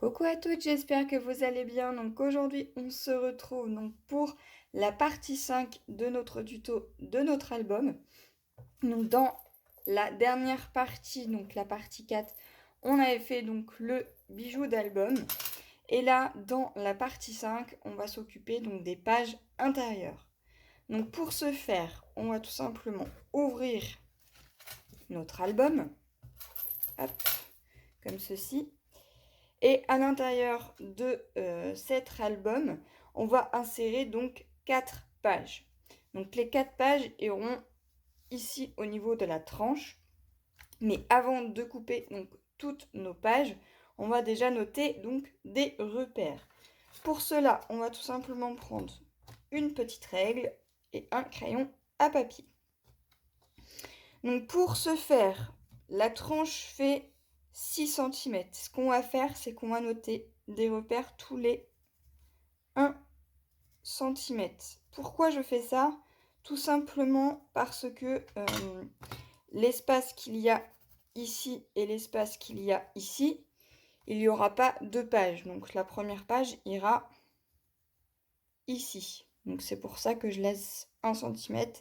Coucou à toutes, j'espère que vous allez bien. Donc aujourd'hui, on se retrouve donc pour la partie 5 de notre tuto de notre album. Donc dans la dernière partie, donc la partie 4, on avait fait donc le bijou d'album. Et là, dans la partie 5, on va s'occuper donc des pages intérieures. Donc pour ce faire, on va tout simplement ouvrir notre album. Hop, comme ceci. Et à l'intérieur de cet album, on va insérer donc 4 pages. Donc les 4 pages iront ici au niveau de la tranche. Mais avant de couper donc toutes nos pages, on va déjà noter donc des repères. Pour cela, on va tout simplement prendre une petite règle et un crayon à papier. Donc pour ce faire, la tranche fait 6 cm. Ce qu'on va faire, c'est qu'on va noter des repères tous les 1 cm. Pourquoi je fais ça? Tout simplement parce que l'espace qu'il y a ici et l'espace qu'il y a ici, il n'y aura pas deux pages. Donc la première page ira ici. Donc c'est pour ça que je laisse 1 cm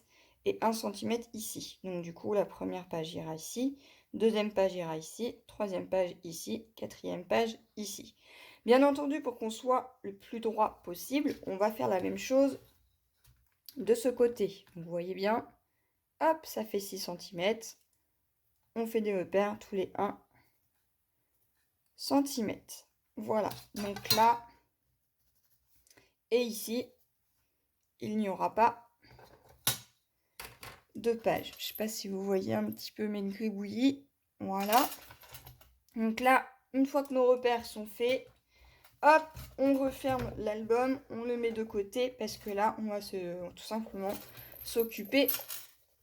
et 1 cm ici. Donc du coup, la première page ira ici, deuxième page ira ici, troisième page ici, quatrième page ici. Bien entendu, pour qu'on soit le plus droit possible, on va faire la même chose de ce côté. Vous voyez bien, hop, ça fait 6 cm. On fait des repères tous les 1 cm. Voilà, donc là et ici, il n'y aura pas de page. Je sais pas si vous voyez un petit peu mes gribouillis. Voilà. Donc là, une fois que nos repères sont faits, hop, on referme l'album, on le met de côté parce que là, on va tout simplement s'occuper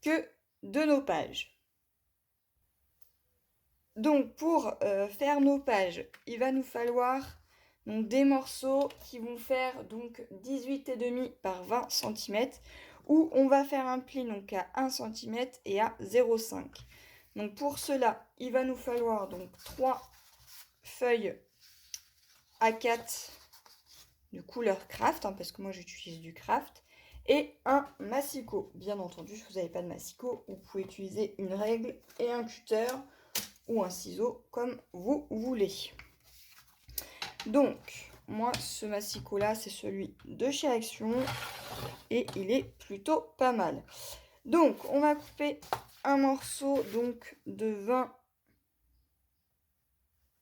que de nos pages. Donc pour faire nos pages, il va nous falloir donc des morceaux qui vont faire donc 18,5 par 20 cm, où on va faire un pli donc à 1 cm et à 0,5. Donc pour cela, il va nous falloir donc 3 feuilles A4 de couleur craft, parce que moi j'utilise du craft, et un massicot. Bien entendu, si vous n'avez pas de massicot, vous pouvez utiliser une règle et un cutter ou un ciseau comme vous voulez. Donc moi ce massicot là, c'est celui de chez Action et il est plutôt pas mal. Donc on va couper un morceau donc de 20,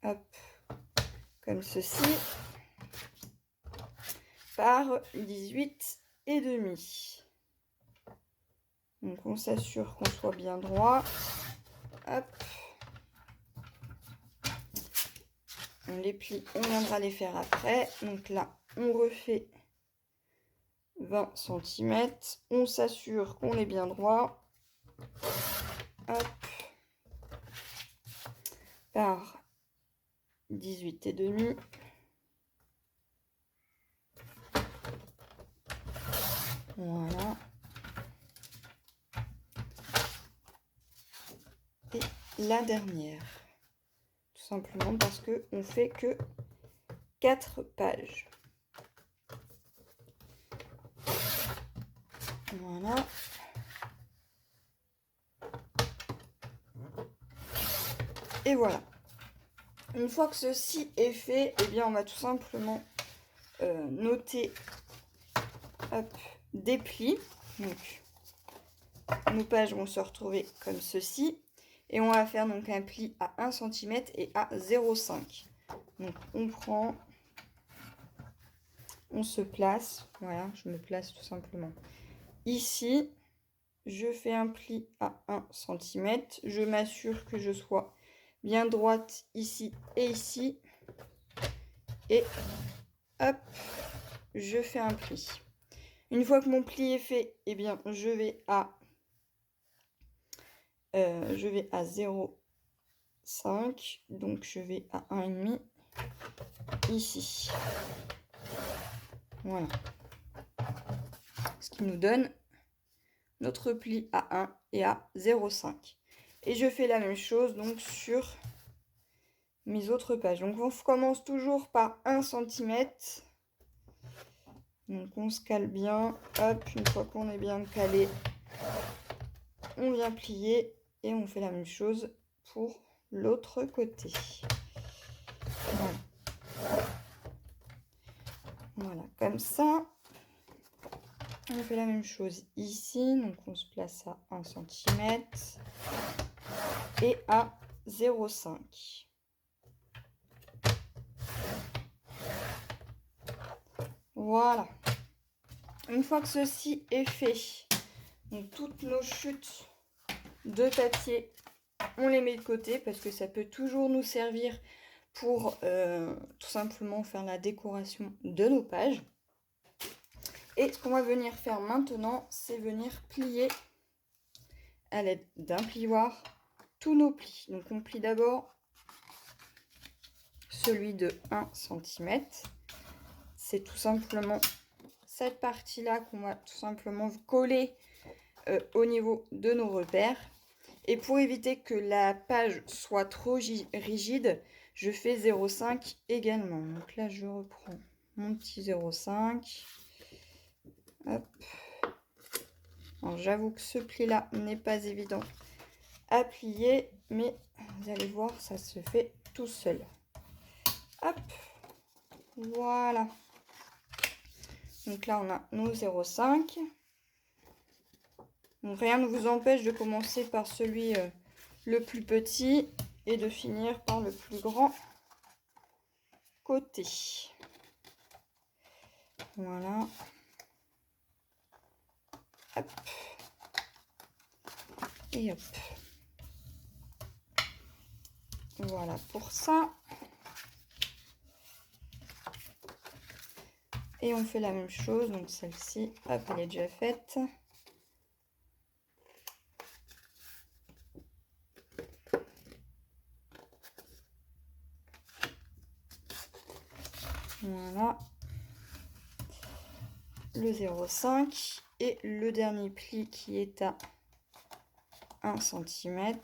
hop, comme ceci, par 18,5. Donc on s'assure qu'on soit bien droit. Hop. On les plie, on viendra les faire après. Donc là, on refait 20 cm. On s'assure qu'on est bien droit. Hop. Par 18,5. Voilà. Et la dernière. Tout simplement parce qu'on fait que 4 pages. Voilà. Et voilà. Une fois que ceci est fait, eh bien on va tout simplement noter, hop, des plis. Donc nos pages vont se retrouver comme ceci. Et on va faire donc un pli à 1 cm et à 0,5. Donc on prend, on se place, voilà, je me place tout simplement ici. Je fais un pli à 1 cm. Je m'assure que je sois bien droite ici et ici. Et hop, je fais un pli. Une fois que mon pli est fait, eh bien, je vais à 0,5. Donc, je vais à 1,5 ici. Voilà. Ce qui nous donne notre pli à 1 et à 0,5. Et je fais la même chose donc sur mes autres pages. Donc on commence toujours par 1 cm. Donc on se cale bien. Hop, une fois qu'on est bien calé, on vient plier et on fait la même chose pour l'autre côté. Voilà. Voilà, comme ça. On fait la même chose ici. Donc on se place à 1 cm et à 0,5. Voilà. Une fois que ceci est fait, donc toutes nos chutes de papier, on les met de côté parce que ça peut toujours nous servir pour tout simplement faire la décoration de nos pages. Et ce qu'on va venir faire maintenant, c'est venir plier à l'aide d'un plioir tous nos plis. Donc on plie d'abord celui de 1 cm. C'est tout simplement cette partie-là qu'on va tout simplement coller au niveau de nos repères. Et pour éviter que la page soit trop rigide, je fais 0,5 également. Donc là, je reprends mon petit 0,5. Hop. Alors, j'avoue que ce pli-là n'est pas évident à plier, mais vous allez voir, ça se fait tout seul. Hop. Voilà. Donc là, on a nos 0,5. Donc rien ne vous empêche de commencer par celui le plus petit et de finir par le plus grand côté. Voilà. Hop. Et hop. Voilà pour ça. Et on fait la même chose. Donc celle-ci, hop, elle est déjà faite. Voilà. Le 0,5 et le dernier pli qui est à 1 cm.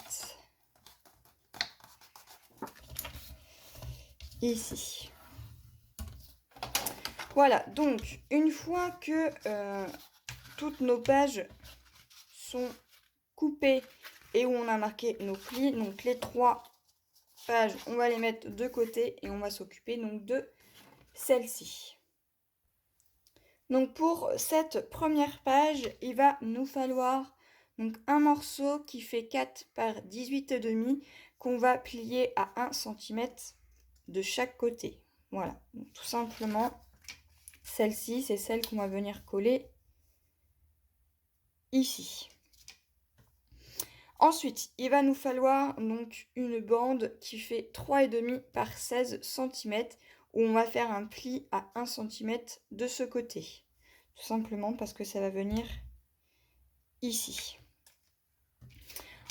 Ici. Voilà, donc une fois que toutes nos pages sont coupées et où on a marqué nos plis, donc les 3 pages, on va les mettre de côté et on va s'occuper donc de celle-ci. Donc pour cette première page, il va nous falloir donc un morceau qui fait 4 par 18,5 qu'on va plier à 1 cm de chaque côté. Voilà, donc tout simplement. Celle-ci, c'est celle qu'on va venir coller ici. Ensuite, il va nous falloir donc une bande qui fait 3,5 par 16 cm où on va faire un pli à 1 cm de ce côté. Tout simplement parce que ça va venir ici.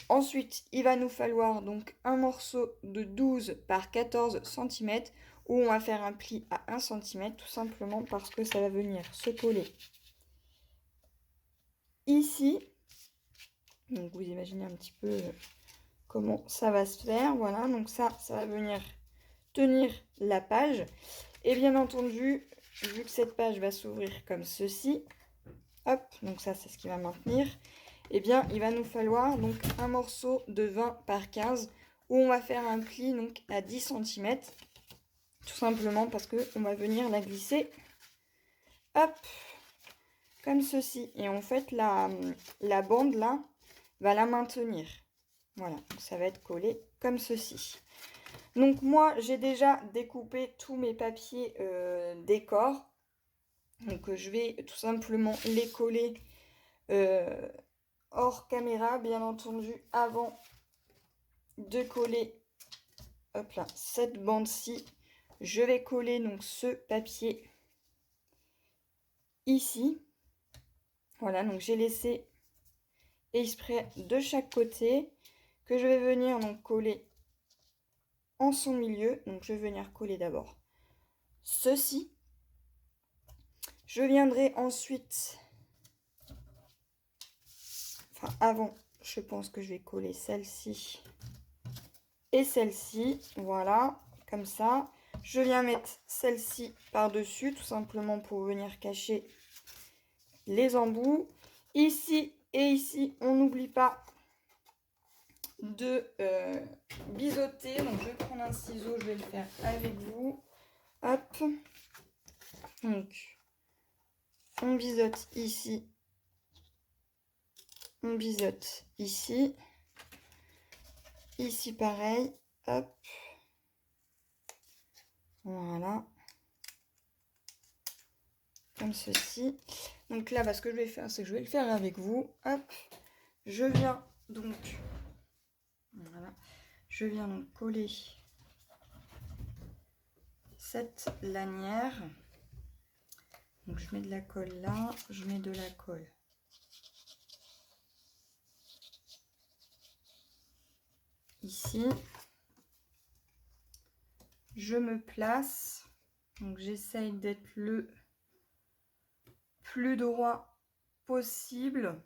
Ensuite, il va nous falloir donc un morceau de 12 par 14 cm où on va faire un pli à 1 cm tout simplement parce que ça va venir se coller ici. Donc vous imaginez un petit peu comment ça va se faire. Voilà, donc ça va venir tenir la page. Et bien entendu, vu que cette page va s'ouvrir comme ceci, hop, donc ça c'est ce qui va maintenir, et bien il va nous falloir donc un morceau de 20 par 15 où on va faire un pli donc à 10 cm. Tout simplement parce qu'on va venir la glisser, hop, comme ceci. Et en fait, la bande là va la maintenir. Voilà, donc ça va être collé comme ceci. Donc moi, j'ai déjà découpé tous mes papiers décor. Donc je vais tout simplement les coller hors caméra, bien entendu, avant de coller hop là, cette bande-ci. Je vais coller donc ce papier ici. Voilà, donc j'ai laissé exprès de chaque côté que je vais venir donc coller en son milieu. Donc je vais venir coller d'abord ceci. Je viendrai ensuite, enfin avant, je pense que je vais coller celle-ci et celle-ci, voilà, comme ça. Je viens mettre celle-ci par-dessus, tout simplement pour venir cacher les embouts. Ici et ici, on n'oublie pas de biseauter. Donc, je vais prendre un ciseau, je vais le faire avec vous. Hop. Donc, on biseaute ici. On biseaute ici. Ici, pareil. Hop. Voilà. Comme ceci. Donc là, bah, ce que je vais faire, c'est que je vais le faire avec vous. Hop. Je viens donc... Voilà. Je viens donc coller cette lanière. Donc je mets de la colle là, je mets de la colle ici. Je me place. Donc j'essaye d'être le plus droit possible.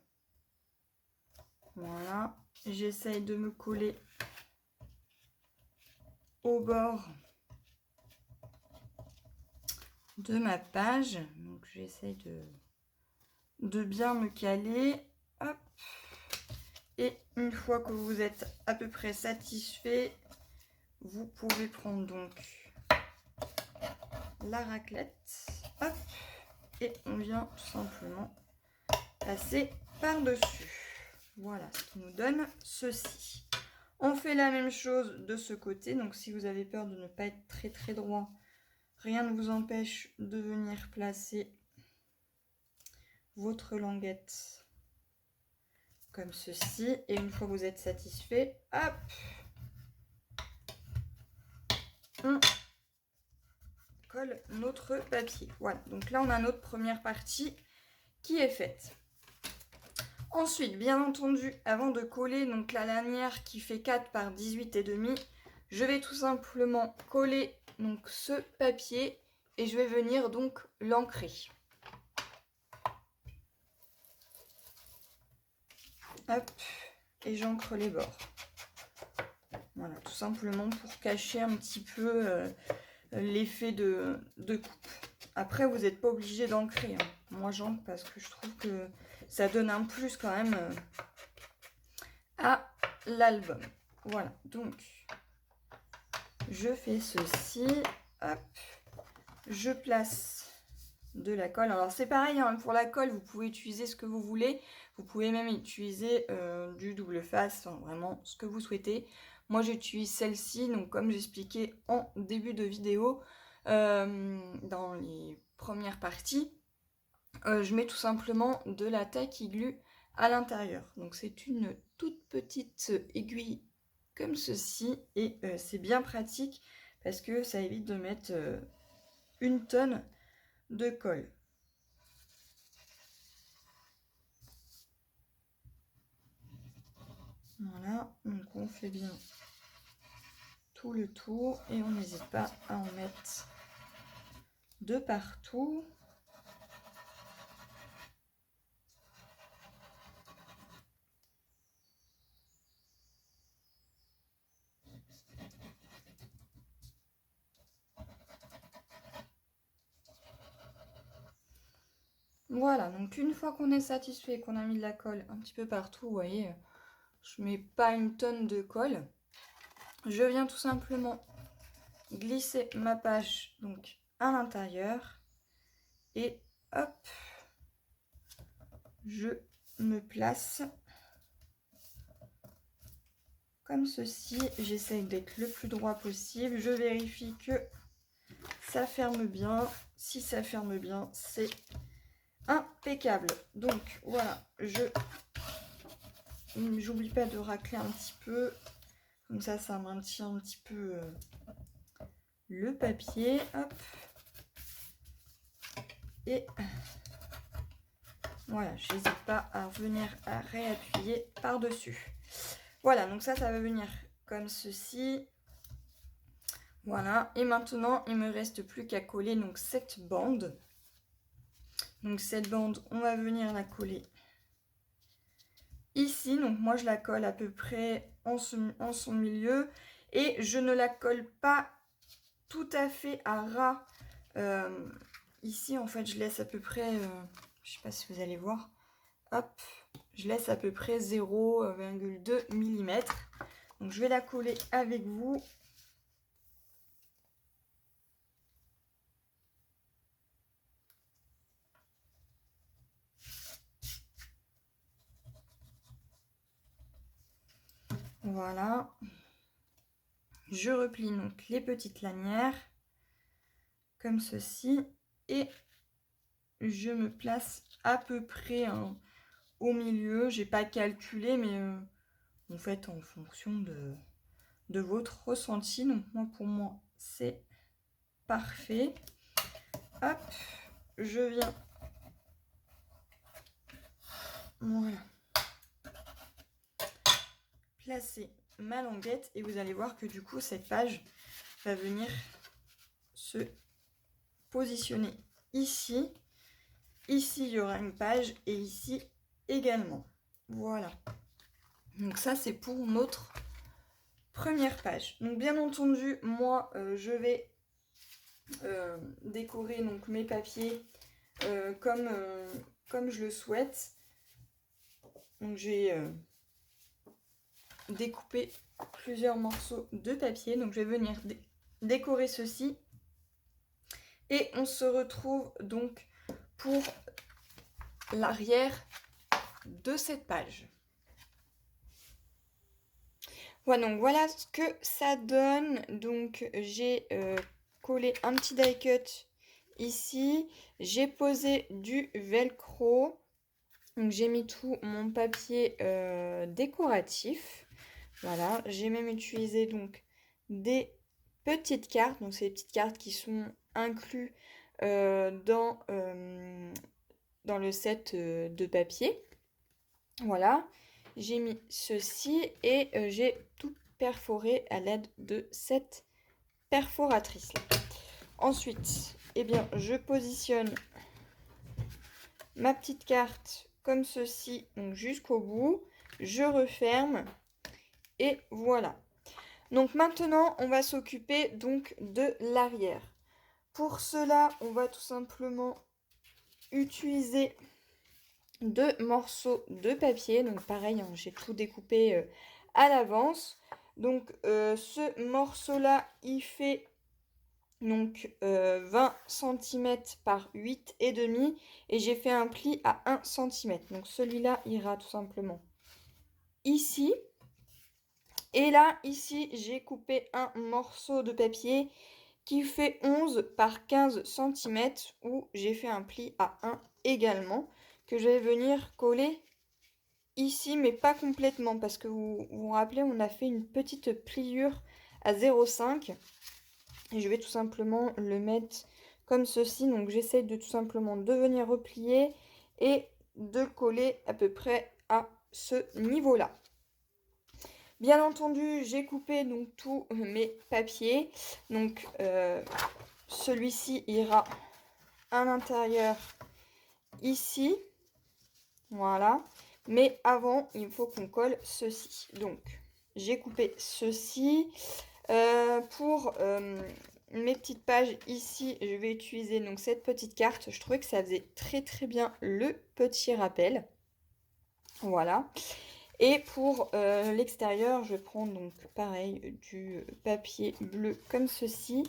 Voilà. J'essaye de me coller au bord de ma page. Donc j'essaye de bien me caler. Hop. Et une fois que vous êtes à peu près satisfait, vous pouvez prendre donc la raclette. Hop. Et on vient tout simplement passer par-dessus. Voilà ce qui nous donne ceci. On fait la même chose de ce côté. Donc si vous avez peur de ne pas être très droit, rien ne vous empêche de venir placer votre languette comme ceci. Et une fois que vous êtes satisfait, hop, on colle notre papier. Voilà, donc là on a notre première partie qui est faite. Ensuite, bien entendu, avant de coller donc la lanière qui fait 4 par 18,5, je vais tout simplement coller donc ce papier et je vais venir donc l'ancrer. Hop, et j'ancre les bords. Voilà, tout simplement pour cacher un petit peu l'effet de coupe. Après, vous n'êtes pas obligé d'ancrer. Hein. Moi, j'ancre parce que je trouve que ça donne un plus quand même à l'album. Voilà, donc je fais ceci. Hop, je place de la colle. Alors, c'est pareil, hein, pour la colle, vous pouvez utiliser ce que vous voulez. Vous pouvez même utiliser du double face, enfin, vraiment ce que vous souhaitez. Moi, j'utilise celle-ci, donc comme j'expliquais en début de vidéo, dans les premières parties, je mets tout simplement de la taille glue à l'intérieur. Donc c'est une toute petite aiguille comme ceci et c'est bien pratique parce que ça évite de mettre une tonne de colle. Voilà, donc on fait bien tout le tour et on n'hésite pas à en mettre de partout. Voilà, donc une fois qu'on est satisfait, qu'on a mis de la colle un petit peu partout, vous voyez, je mets pas une tonne de colle. Je viens tout simplement glisser ma page donc à l'intérieur et hop, je me place comme ceci. J'essaye d'être le plus droit possible. Je vérifie que ça ferme bien. Si ça ferme bien, c'est impeccable. Donc voilà, j'oublie pas de racler un petit peu. Comme ça maintient un petit peu le papier. Hop. Et voilà, j'hésite pas à venir à réappuyer par-dessus. Voilà, donc ça va venir comme ceci. Voilà, et maintenant, il me reste plus qu'à coller donc cette bande. Donc cette bande, on va venir la coller ici. Donc moi, je la colle à peu près en son milieu. Et je ne la colle pas tout à fait à ras. Ici, en fait, je laisse à peu près, je sais pas si vous allez voir, hop, je laisse à peu près 0,2 mm. Donc, je vais la coller avec vous. Voilà. Je replie donc les petites lanières, comme ceci, et je me place à peu près au milieu. J'ai pas calculé, mais en fait en fonction de votre ressenti. Donc moi, pour moi, c'est parfait. Hop, je viens, voilà, placer ma languette et vous allez voir que du coup cette page va venir se positionner ici. Ici, il y aura une page et ici également. Voilà. Donc ça, c'est pour notre première page. Donc bien entendu, moi, je vais décorer donc mes papiers comme je le souhaite. Donc j'ai découpé plusieurs morceaux de papier. Donc je vais venir décorer ceci. Et on se retrouve donc pour l'arrière de cette page. Voilà, donc voilà ce que ça donne. Donc j'ai collé un petit die cut ici. J'ai posé du velcro. Donc j'ai mis tout mon papier décoratif. Voilà, j'ai même utilisé donc des petites cartes. Donc c'est des petites cartes qui sont incluses dans le set de papier. Voilà, j'ai mis ceci et j'ai tout perforé à l'aide de cette perforatrice là. Ensuite, eh bien, je positionne ma petite carte comme ceci, donc jusqu'au bout. Je referme et voilà. Donc maintenant, on va s'occuper donc de l'arrière. Pour cela, on va tout simplement utiliser 2 morceaux de papier. Donc pareil, hein, j'ai tout découpé à l'avance. Donc ce morceau-là, il fait donc 20 cm par 8,5 et j'ai fait un pli à 1 cm. Donc celui-là ira tout simplement ici. Et là, ici, j'ai coupé un morceau de papier qui fait 11 par 15 cm où j'ai fait un pli à 1 également que je vais venir coller ici, mais pas complètement parce que vous vous rappelez, on a fait une petite pliure à 0,5 et je vais tout simplement le mettre comme ceci. Donc j'essaie de tout simplement de venir replier et de coller à peu près à ce niveau-là. Bien entendu, j'ai coupé donc tous mes papiers. Donc celui-ci ira à l'intérieur ici. Voilà. Mais avant, il faut qu'on colle ceci. Donc, j'ai coupé ceci. Pour mes petites pages ici, je vais utiliser donc cette petite carte. Je trouvais que ça faisait très très bien le petit rappel. Voilà. Et pour l'extérieur, je prends donc pareil du papier bleu comme ceci.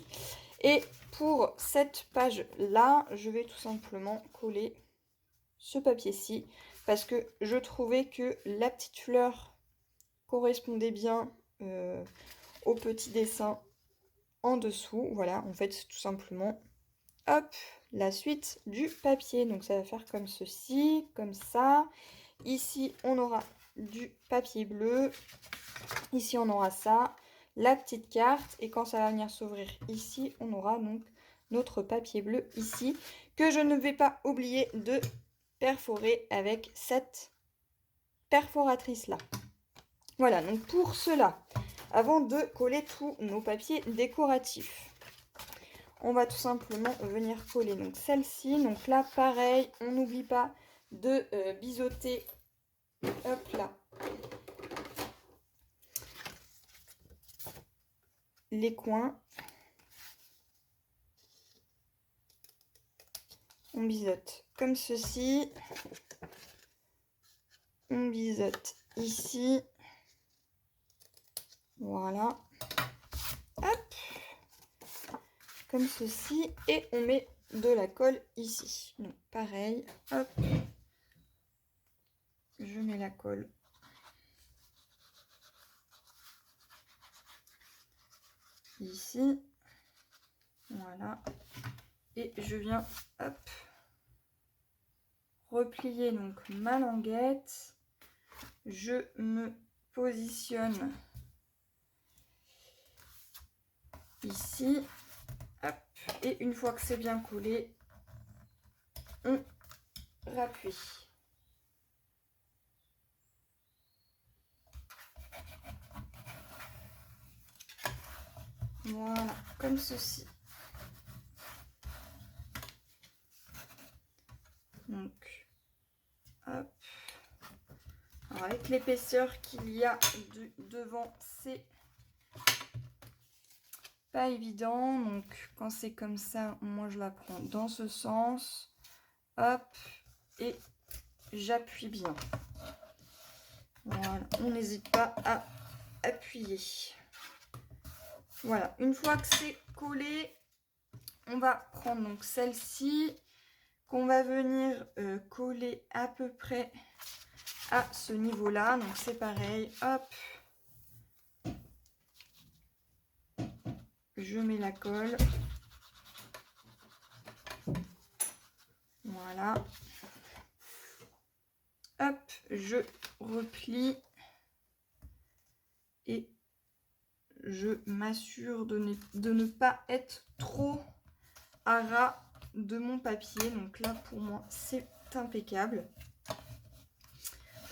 Et pour cette page-là, je vais tout simplement coller ce papier-ci parce que je trouvais que la petite fleur correspondait bien au petit dessin en dessous. Voilà, en fait, c'est tout simplement, hop, la suite du papier. Donc ça va faire comme ceci, comme ça. Ici, on aura du papier bleu. Ici, on aura ça, la petite carte. Et quand ça va venir s'ouvrir ici, on aura donc notre papier bleu ici, que je ne vais pas oublier de perforer avec cette perforatrice là. Voilà, donc pour cela, avant de coller tous nos papiers décoratifs, on va tout simplement venir coller donc celle-ci. Donc là, pareil, on n'oublie pas de biseauter, hop là, les coins. On biseaute comme ceci. On biseaute ici. Voilà. Hop. Comme ceci. Et on met de la colle ici. Donc pareil. Hop. Je mets la colle. Ici. Voilà. Et je viens, hop, replier donc ma languette. Je me positionne ici. Hop. Et une fois que c'est bien collé, on rappuie. Voilà, comme ceci. Donc, hop. Alors, avec l'épaisseur qu'il y a devant, c'est pas évident. Donc, quand c'est comme ça, moi, je la prends dans ce sens. Hop. Et j'appuie bien. Voilà, on n'hésite pas à appuyer. Voilà, une fois que c'est collé, on va prendre donc celle-ci qu'on va venir coller à peu près à ce niveau-là. Donc c'est pareil, hop. Je mets la colle. Voilà. Hop, je replie. Et je m'assure de ne pas être trop à ras de mon papier. Donc là, pour moi, c'est impeccable.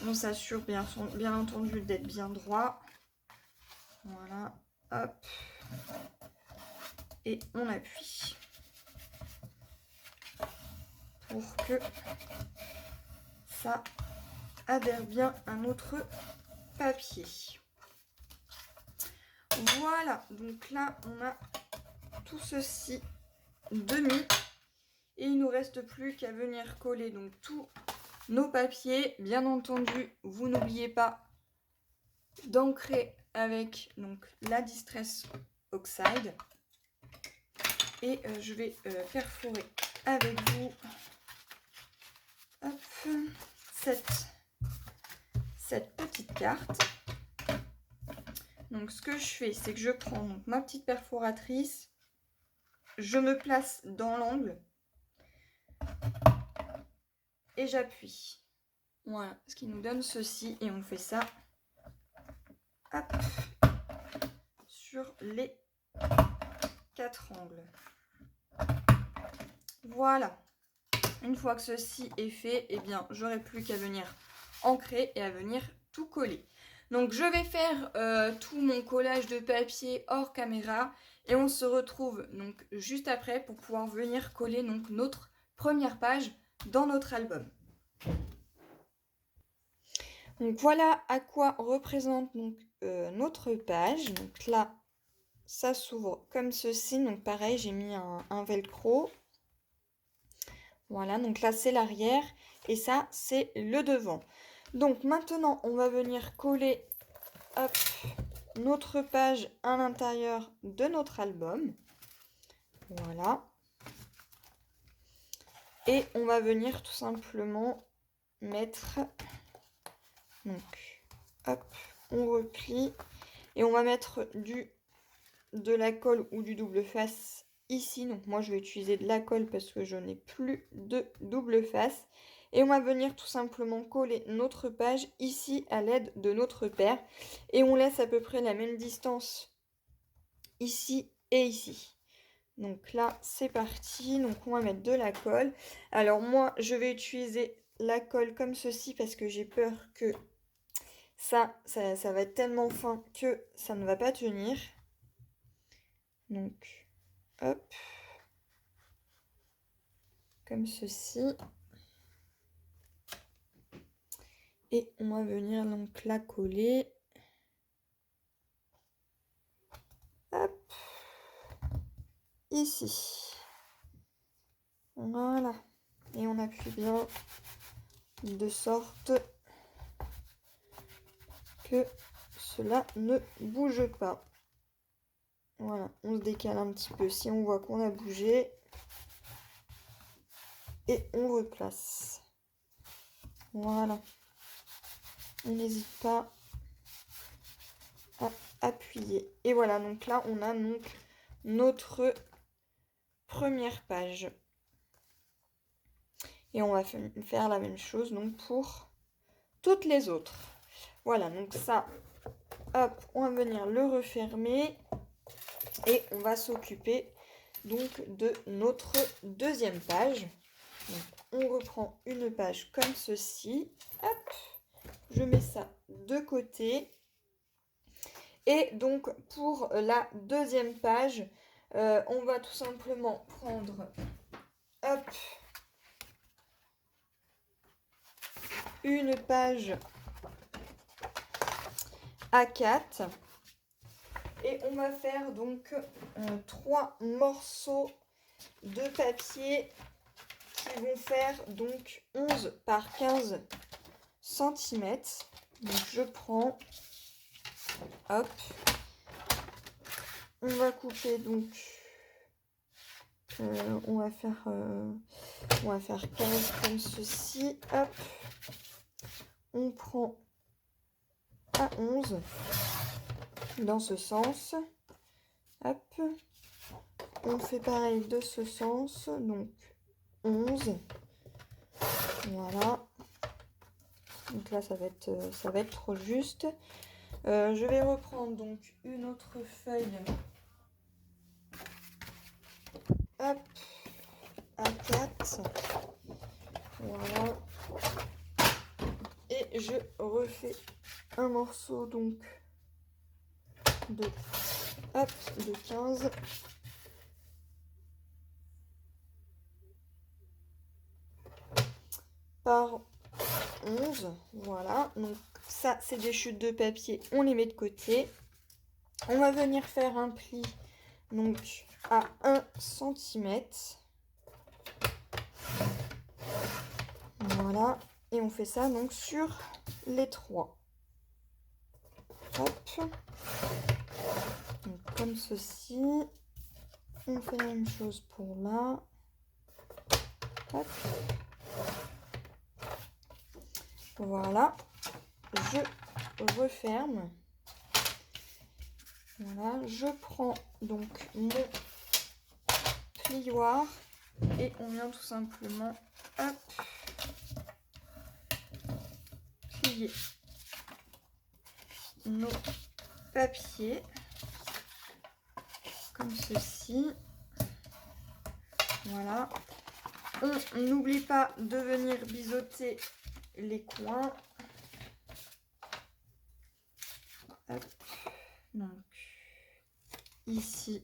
On s'assure bien entendu d'être bien droit. Voilà, hop. Et on appuie. Pour que ça adhère bien à notre papier. Voilà, donc là, on a tout ceci de mis. Et il ne nous reste plus qu'à venir coller donc tous nos papiers. Bien entendu, vous n'oubliez pas d'ancrer avec donc la Distress Oxide. Et je vais perforer avec vous, hop, cette petite carte. Donc ce que je fais, c'est que je prends donc ma petite perforatrice, je me place dans l'angle et j'appuie. Voilà, ce qui nous donne ceci, et on fait ça, hop, sur les 4 angles. Voilà. Une fois que ceci est fait, eh bien, j'aurai plus qu'à venir ancrer et à venir tout coller. Donc, je vais faire tout mon collage de papier hors caméra et on se retrouve donc juste après pour pouvoir venir coller donc notre première page dans notre album. Donc, voilà à quoi représente donc notre page. Donc là, ça s'ouvre comme ceci. Donc, pareil, j'ai mis un velcro. Voilà, donc là, c'est l'arrière et ça, c'est le devant. Donc, maintenant, on va venir coller, hop, notre page à l'intérieur de notre album. Voilà. Et on va venir tout simplement mettre, donc, hop, on replie et on va mettre de la colle ou du double face ici. Donc moi je vais utiliser de la colle parce que je n'ai plus de double face. Et on va venir tout simplement coller notre page ici à l'aide de notre paire. Et on laisse à peu près la même distance ici et ici. Donc là c'est parti. Donc on va mettre de la colle. Alors moi je vais utiliser la colle comme ceci parce que j'ai peur que ça va être tellement fin que ça ne va pas tenir. Donc, hop, comme ceci. Et on va venir donc la coller. Hop. ici. Voilà. Et on appuie bien de sorte que cela ne bouge pas. Voilà, on se décale un petit peu si on voit qu'on a bougé. Et on replace. Voilà. On n'hésite pas à appuyer. Et voilà, donc là, on a donc notre première page. Et on va faire la même chose donc pour toutes les autres. Voilà, donc ça, hop, on va venir le refermer. Et on va s'occuper donc de notre deuxième page. Donc, on reprend une page comme ceci. Hop, je mets ça de côté. Et donc, pour la deuxième page, on va tout simplement prendre, hop, une page A4. Et on va faire donc 3 morceaux de papier qui vont faire donc 11 par 15 cm. Donc je prends, hop, on va couper donc, on va faire 15 comme ceci, hop, on prend à 11 dans ce sens, hop, on fait pareil de ce sens, donc 11, voilà. Donc là, ça va être trop juste. Je vais reprendre donc une autre feuille. Hop, A4. Voilà. Et je refais un morceau donc de 15. Par 11, voilà, donc ça c'est des chutes de papier, on les met de côté. On va venir faire un pli donc à 1 cm. Voilà, et on fait ça donc sur les 3. Hop, donc comme ceci. On fait la même chose pour là. Hop. Voilà, je referme. Voilà, je prends donc mon plioir et on vient tout simplement, hop, plier nos papiers comme ceci. Voilà, on n'oublie pas de venir biseauter les coins. Hop. Donc ici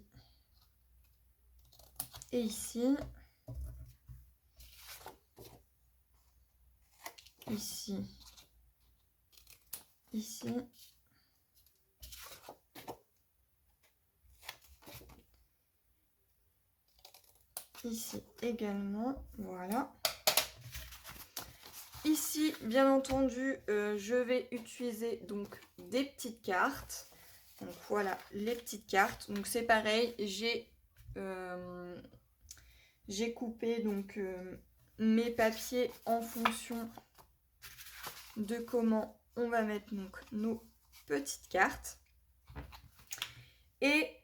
et ici, ici, ici, ici également, voilà. Ici, bien entendu, je vais utiliser donc des petites cartes. Donc voilà les petites cartes. Donc c'est pareil, j'ai coupé donc mes papiers en fonction de comment on va mettre donc nos petites cartes. Et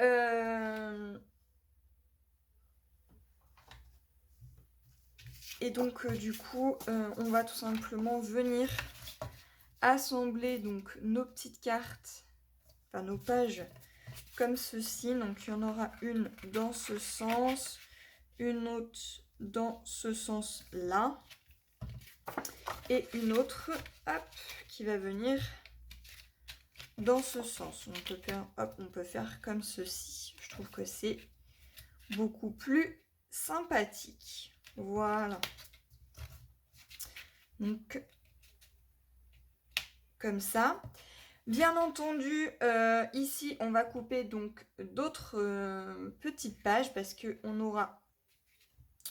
donc du coup, on va tout simplement venir assembler donc nos petites cartes, enfin nos pages comme ceci. Donc il y en aura une dans ce sens, une autre dans ce sens-là et une autre, hop, qui va venir dans ce sens. On peut faire comme ceci. Je trouve que c'est beaucoup plus sympathique. Voilà. Donc, comme ça. Bien entendu, ici, on va couper donc d'autres petites pages parce qu'on aura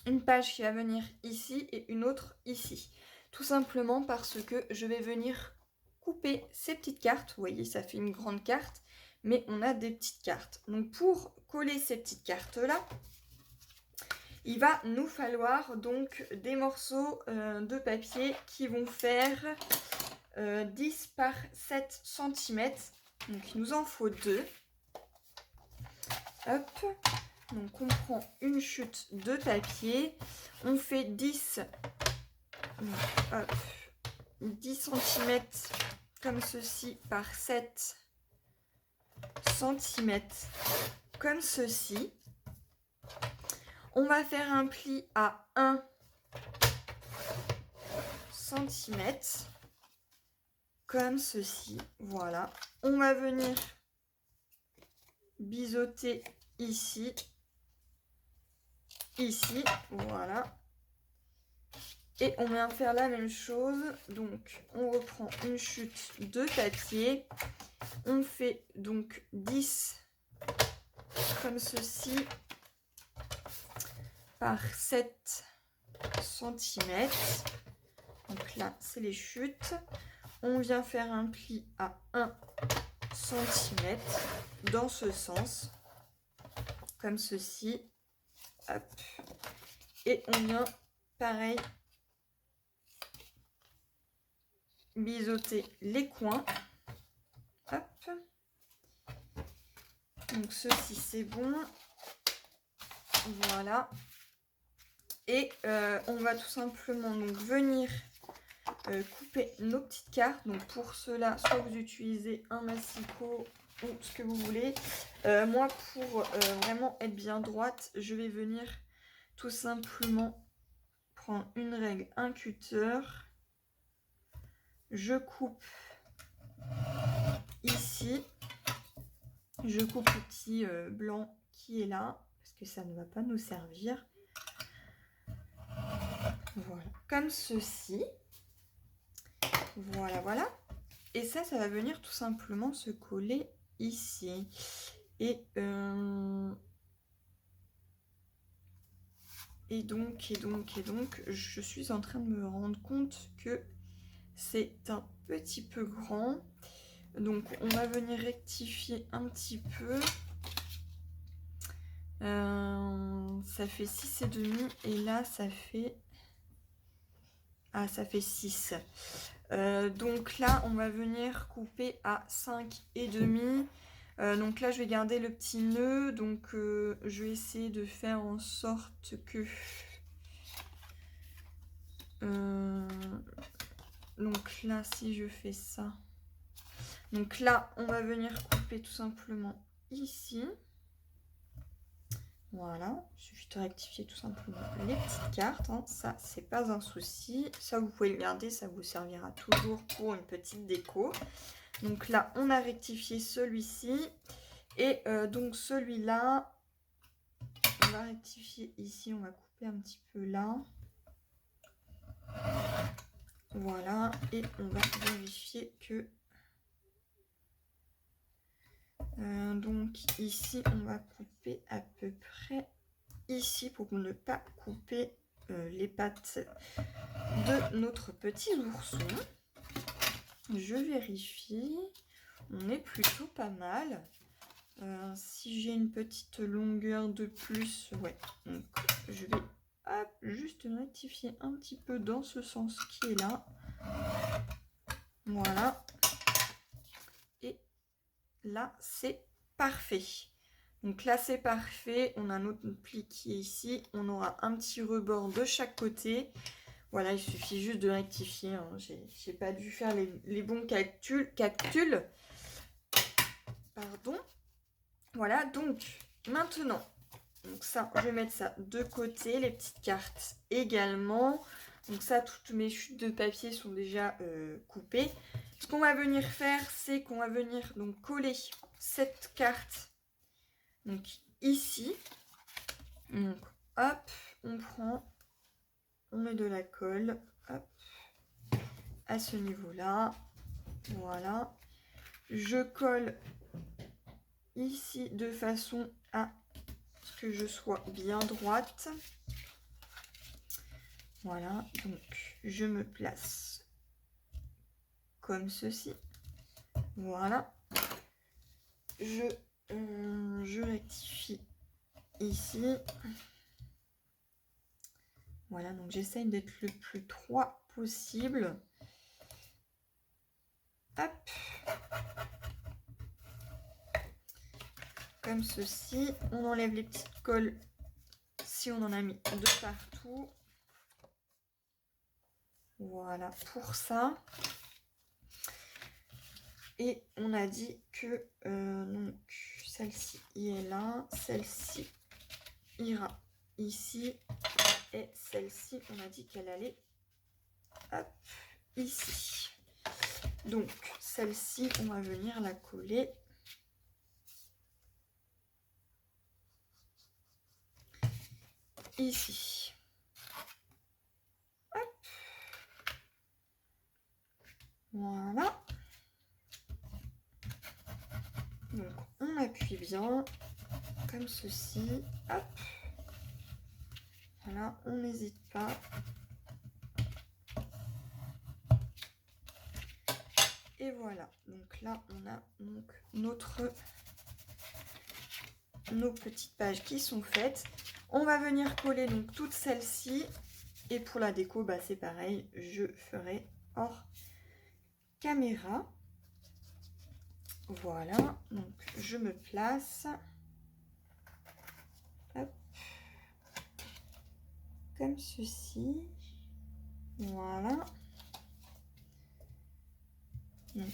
une page qui va venir ici et une autre ici. Tout simplement parce que je vais venir couper ces petites cartes. Vous voyez, ça fait une grande carte, mais on a des petites cartes. Donc pour coller ces petites cartes-là, il va nous falloir donc des morceaux de papier qui vont faire 10 par 7 cm. Donc il nous en faut 2. Hop. Donc on prend une chute de papier. On fait 10, donc, hop, 10 cm comme ceci par 7 cm comme ceci. On va faire un pli à 1 cm comme ceci. Voilà. On va venir biseauter ici, voilà. Et on vient faire la même chose. Donc on reprend une chute de papier. On fait donc 10 comme ceci par 7 cm. Donc là, c'est les chutes. On vient faire un pli à 1 cm dans ce sens, comme ceci. Hop. Et on vient, pareil, biseauter les coins. Hop. Donc ceci, c'est bon. Voilà. Et on va tout simplement donc venir couper nos petites cartes. Donc pour cela, soit vous utilisez un massicot ou ce que vous voulez. Moi, pour vraiment être bien droite, je vais venir tout simplement prendre une règle, un cutter. Je coupe ici. Je coupe le petit blanc qui est là, parce que ça ne va pas nous servir. Voilà, comme ceci. Voilà, voilà. Et ça va venir tout simplement se coller ici. Et donc, je suis en train de me rendre compte que c'est un petit peu grand. Donc, on va venir rectifier un petit peu. Ça fait 6,5 et là, ça fait... Ah, ça fait 6. Donc là, on va venir couper à 5,5. Donc là, je vais garder le petit nœud. Donc, je vais essayer de faire en sorte que... donc là, si je fais ça... Donc là, on va venir couper tout simplement ici. Voilà, il suffit de rectifier tout simplement les petites cartes. Hein. Ça, c'est pas un souci. Ça, vous pouvez le garder, ça vous servira toujours pour une petite déco. Donc là, on a rectifié celui-ci. Et donc celui-là, on va rectifier ici. On va couper un petit peu là. Voilà, et on va vérifier que... donc ici, on va couper à peu près ici pour ne pas couper les pattes de notre petit ourson. Je vérifie. On est plutôt pas mal. Si j'ai une petite longueur de plus, ouais. Donc je vais juste rectifier un petit peu dans ce sens qui est là. Voilà. Et là, c'est parfait. Donc là, c'est parfait. On a notre pli qui est ici. On aura un petit rebord de chaque côté. Voilà, il suffit juste de rectifier. Hein. J'ai pas dû faire les bons calculs. Pardon. Voilà, donc maintenant, donc ça, je vais mettre ça de côté. Les petites cartes également. Donc ça, toutes mes chutes de papier sont déjà coupées. Ce qu'on va venir faire, c'est qu'on va venir donc coller cette carte donc ici. Donc hop, on prend, on met de la colle, hop, à ce niveau-là. Voilà. Je colle ici de façon à ce que je sois bien droite. Voilà, donc je me place comme ceci. Voilà. Je rectifie ici. Voilà, donc j'essaye d'être le plus droit possible. Hop. Comme ceci. On enlève les petites colles si on en a mis de partout. Voilà pour ça. Et on a dit que donc celle-ci est là, celle-ci ira ici et celle-ci on a dit qu'elle allait hop, ici. Donc celle-ci on va venir la coller ici. Hop. Voilà. Donc on appuie bien comme ceci. Hop. Voilà, on n'hésite pas. Et voilà, donc là on a donc nos petites pages qui sont faites. On va venir coller donc toutes celles-ci. Et pour la déco, bah, c'est pareil, je ferai hors caméra. Voilà, donc je me place. Hop. Comme ceci. Voilà. Donc,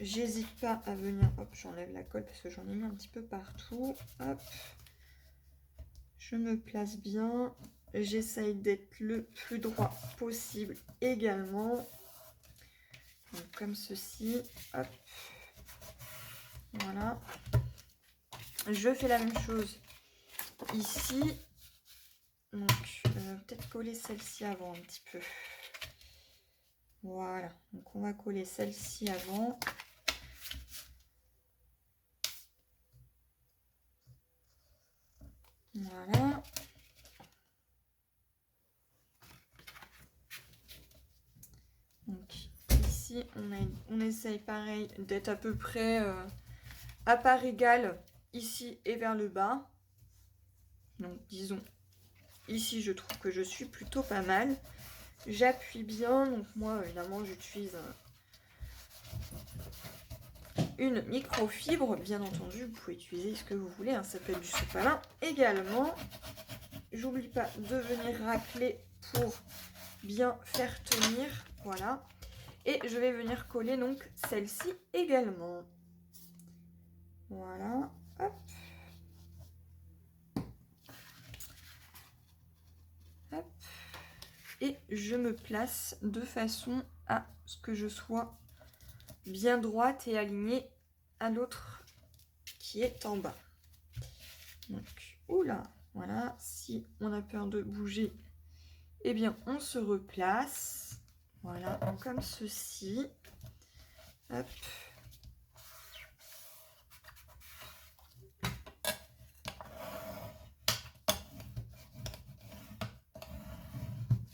j'hésite pas à venir, hop, j'enlève la colle parce que j'en ai mis un petit peu partout. Hop. Je me place bien. J'essaye d'être le plus droit possible également. Donc, comme ceci. Hop. Voilà. Je fais la même chose ici. Donc, peut-être coller celle-ci avant un petit peu. Voilà. Donc, on va coller celle-ci avant. Voilà. Donc, ici, on essaye pareil d'être à peu près à part égale ici et vers le bas. Donc, disons, ici, je trouve que je suis plutôt pas mal. J'appuie bien. Donc, moi, évidemment, j'utilise une microfibre. Bien entendu, vous pouvez utiliser ce que vous voulez. Hein. Ça peut être du sopalin également. J'oublie pas de venir racler pour bien faire tenir. Voilà. Et je vais venir coller donc celle-ci également. Voilà. Hop. Hop. Et je me place de façon à ce que je sois bien droite et alignée à l'autre qui est en bas. Donc, oula, voilà. Si on a peur de bouger, eh bien, on se replace. Voilà, comme ceci. Hop.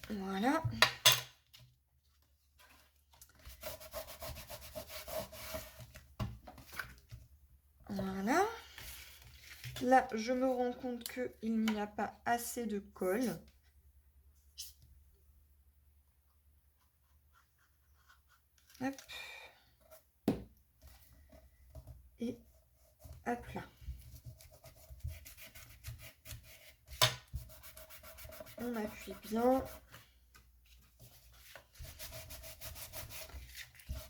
Voilà. Voilà. Là, je me rends compte qu'il n'y a pas assez de colle. Hop. Et hop là. On appuie bien.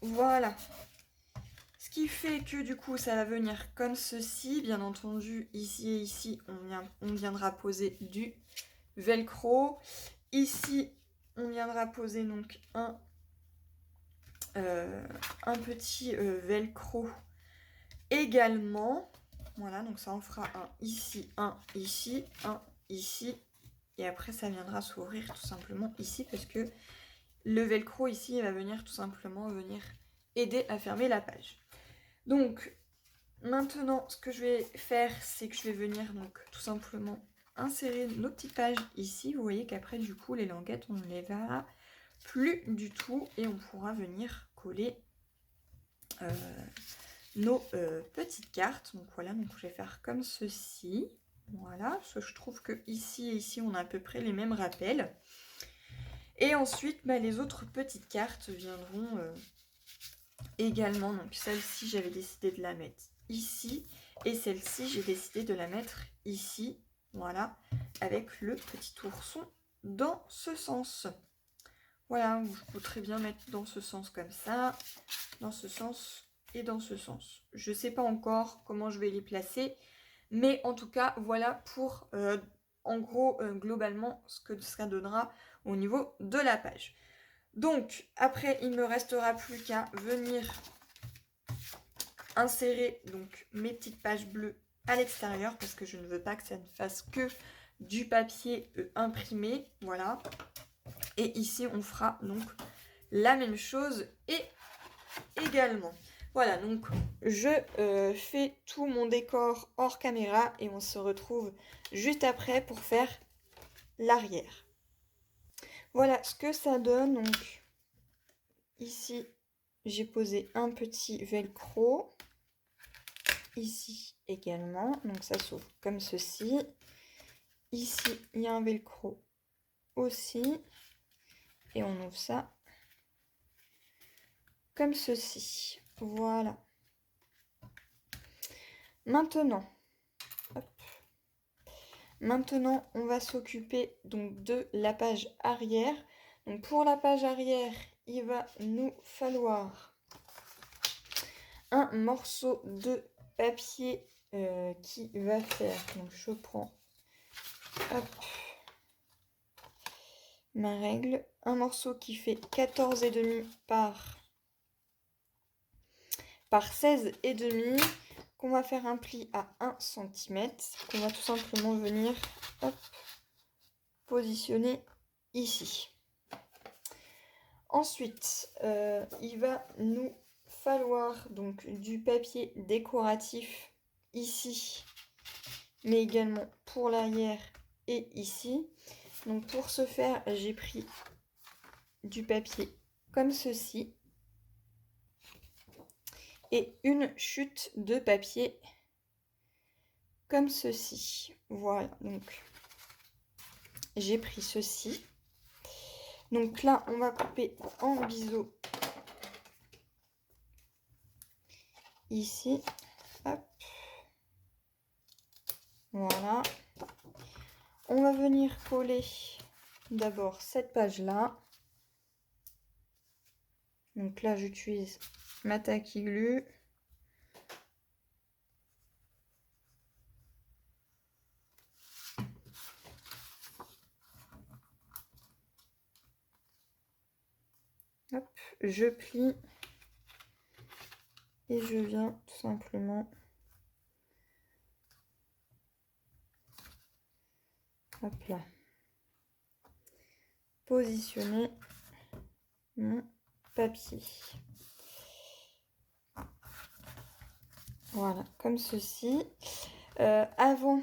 Voilà. Ce qui fait que du coup, ça va venir comme ceci. Bien entendu, ici et ici, on viendra poser du velcro. Ici, on viendra poser donc un petit velcro également. Voilà, donc ça en fera un ici, un ici, un ici. Et après, ça viendra s'ouvrir tout simplement ici parce que le velcro ici, il va venir tout simplement aider à fermer la page. Donc, maintenant, ce que je vais faire, c'est que je vais venir donc tout simplement insérer nos petites pages ici. Vous voyez qu'après, du coup, les languettes, on ne les verra plus du tout et on pourra venir coller nos petites cartes. Donc voilà, donc je vais faire comme ceci. Voilà, parce que je trouve que ici et ici, on a à peu près les mêmes rappels. Et ensuite, bah, les autres petites cartes viendront également. Donc celle-ci, j'avais décidé de la mettre ici. Et celle-ci, j'ai décidé de la mettre ici. Voilà, avec le petit ourson dans ce sens. Voilà, je peux très bien mettre dans ce sens comme ça, dans ce sens et dans ce sens. Je ne sais pas encore comment je vais les placer, mais en tout cas, voilà pour, en gros, globalement, ce que ça donnera au niveau de la page. Donc, après, il ne me restera plus qu'à venir insérer donc mes petites pages bleues à l'extérieur, parce que je ne veux pas que ça ne fasse que du papier imprimé, voilà. Et ici, on fera donc la même chose et également. Voilà, donc je fais tout mon décor hors caméra et on se retrouve juste après pour faire l'arrière. Voilà ce que ça donne. Donc ici, j'ai posé un petit velcro. Ici également, donc ça s'ouvre comme ceci. Ici, il y a un velcro aussi. Et on ouvre ça comme ceci. Voilà. Maintenant, on va s'occuper donc de la page arrière. Donc pour la page arrière, il va nous falloir un morceau de papier qui va faire. Donc je prends ma règle. Un morceau qui fait 14,5 par 16,5. Qu'on va faire un pli à 1 cm, qu'on va tout simplement venir positionner ici. Ensuite, il va nous falloir donc du papier décoratif ici, mais également pour l'arrière et ici. Donc pour ce faire, j'ai pris du papier comme ceci et une chute de papier comme ceci. Voilà, donc j'ai pris ceci. Donc là, on va couper en biseau ici. Hop. Voilà. On va venir coller d'abord cette page-là. Donc là, j'utilise ma tacky glue. Hop, je plie et je viens tout simplement hop là positionner mon papier. Voilà, comme ceci. Avant,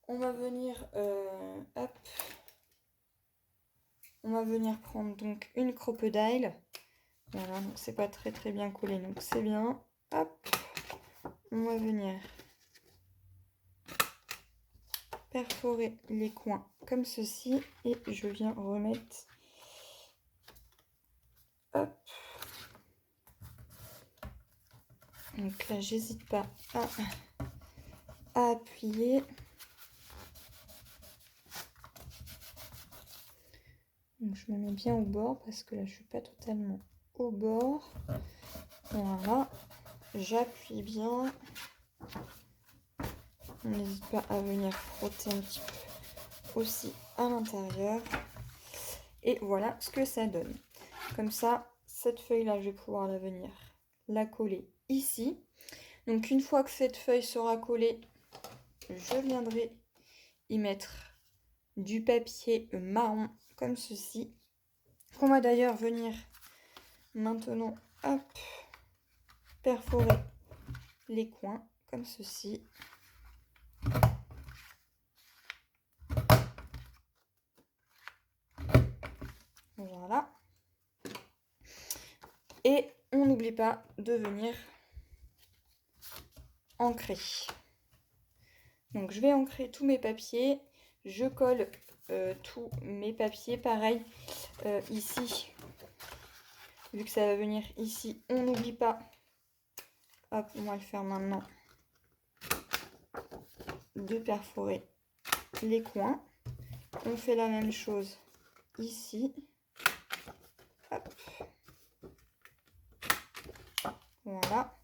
on va venir hop. On va venir prendre donc une crocodile. Voilà, donc c'est pas très bien collé, donc c'est bien. Hop, on va venir perforer les coins comme ceci et je viens remettre. Hop. Donc là, j'hésite pas à appuyer. Donc je me mets bien au bord parce que là je suis pas totalement au bord. Voilà, j'appuie bien. On n'hésite pas à venir frotter un petit peu aussi à l'intérieur. Et voilà ce que ça donne. Comme ça, cette feuille là, je vais pouvoir venir la coller ici. Donc une fois que cette feuille sera collée, je viendrai y mettre du papier marron comme ceci, qu'on va d'ailleurs venir maintenant hop, perforer les coins comme ceci. Voilà. Et on n'oublie pas de venir ancrer. Donc je vais ancrer tous mes papiers. Je colle tous mes papiers. Pareil ici. Vu que ça va venir ici, on n'oublie pas. Hop, on va le faire maintenant. De perforer les coins. On fait la même chose ici. Hop. Voilà.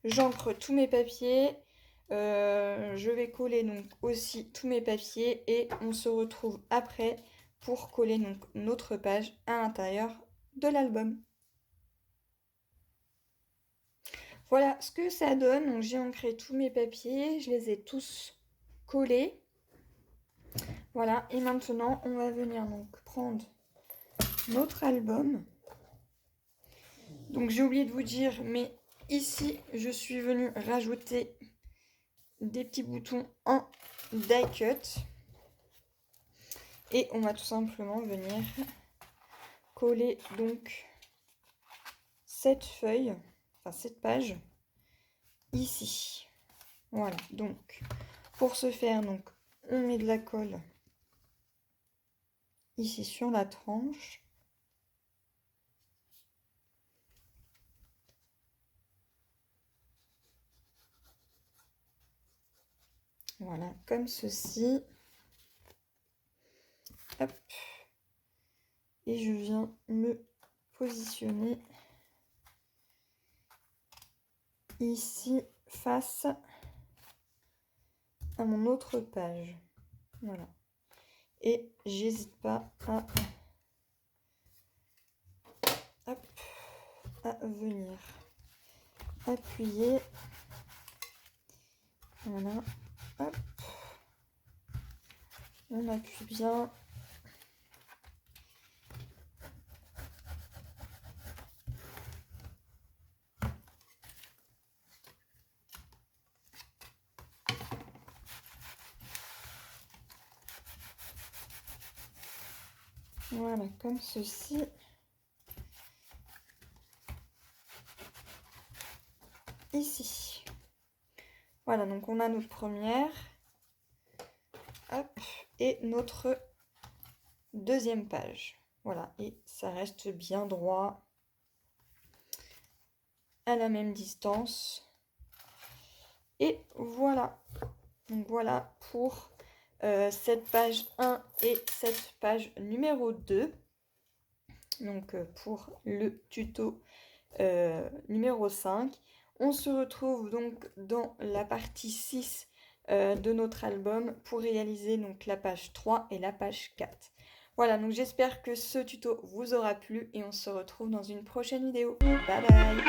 J'ancre tous mes papiers. Je vais coller donc aussi tous mes papiers et on se retrouve après pour coller donc notre page à l'intérieur de l'album. Voilà ce que ça donne. Donc j'ai ancré tous mes papiers, je les ai tous collés. Voilà, et maintenant on va venir donc prendre notre album. Donc j'ai oublié de vous dire, mais ici je suis venue rajouter des petits boutons en die cut. Et on va tout simplement venir coller donc cette feuille, enfin cette page ici. Voilà, donc pour ce faire, donc on met de la colle ici sur la tranche. Voilà, comme ceci. Hop. Et je viens me positionner ici face à mon autre page. Voilà. Et j'hésite pas à, hop, à venir appuyer. Voilà. Hop. On appuie bien. Voilà, comme ceci. Ici. Voilà, donc on a notre première. Hop, et notre deuxième page. Voilà, et ça reste bien droit à la même distance. Et voilà. Donc voilà pour cette page 1 et cette page numéro 2. Donc pour le tuto numéro 5. On se retrouve donc dans la partie 6 de notre album pour réaliser donc la page 3 et la page 4. Voilà, donc j'espère que ce tuto vous aura plu et on se retrouve dans une prochaine vidéo. Bye bye!